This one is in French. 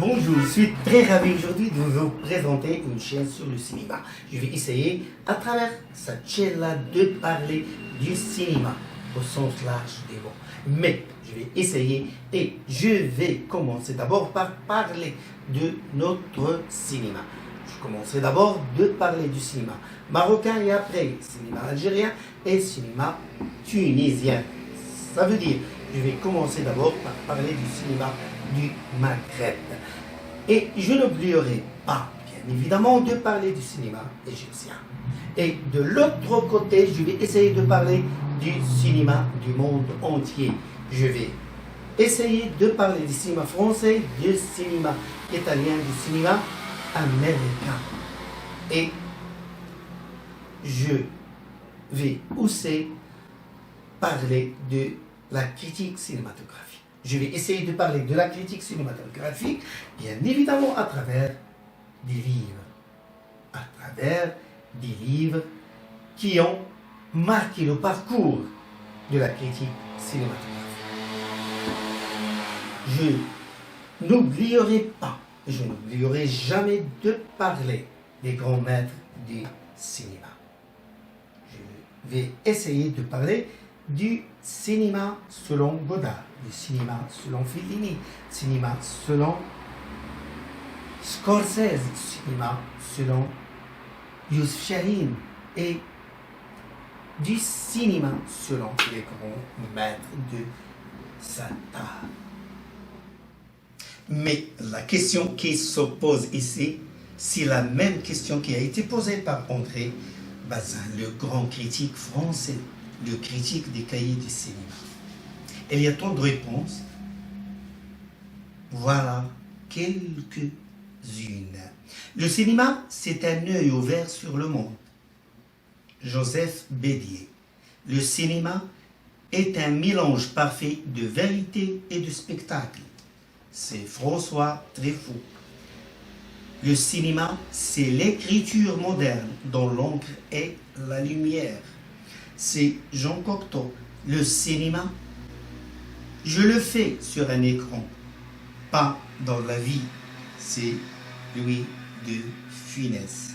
Bonjour, je suis très ravi aujourd'hui de vous présenter une chaîne sur le cinéma. Je vais essayer à travers cette chaîne-là de parler du cinéma au sens large des mots. Mais je vais essayer et je vais commencer d'abord par parler de notre cinéma. Je commencerai d'abord de parler du cinéma marocain et après cinéma algérien et cinéma tunisien. Ça veut dire, je vais commencer d'abord par parler du cinéma du Maghreb. Et je n'oublierai pas, bien évidemment, de parler du cinéma égyptien. Et de l'autre côté, je vais essayer de parler du cinéma du monde entier. Je vais essayer de parler du cinéma français, du cinéma italien, du cinéma américain. Et je vais aussi parler de la critique cinématographique. Je vais essayer de parler de la critique cinématographique, bien évidemment à travers des livres. À travers des livres qui ont marqué le parcours de la critique cinématographique. Je n'oublierai pas, je n'oublierai jamais de parler des grands maîtres du cinéma. Je vais essayer de parler du cinéma selon Godard, du cinéma selon Fellini, cinéma selon Scorsese, cinéma selon Youssef Chahine et du cinéma selon les grands maîtres de sa art. Mais la question qui se pose ici, c'est la même question qui a été posée par André Bazin, le grand critique français, le critique des cahiers du cinéma. Il y a tant de réponses. Voilà quelques-unes. Le cinéma, c'est un œil ouvert sur le monde. Joseph Bédier. Le cinéma est un mélange parfait de vérité et de spectacle. C'est François Truffaut. Le cinéma, c'est l'écriture moderne dont l'encre est la lumière. C'est Jean Cocteau. Le cinéma, je le fais sur un écran, pas dans la vie. C'est Louis de Funès.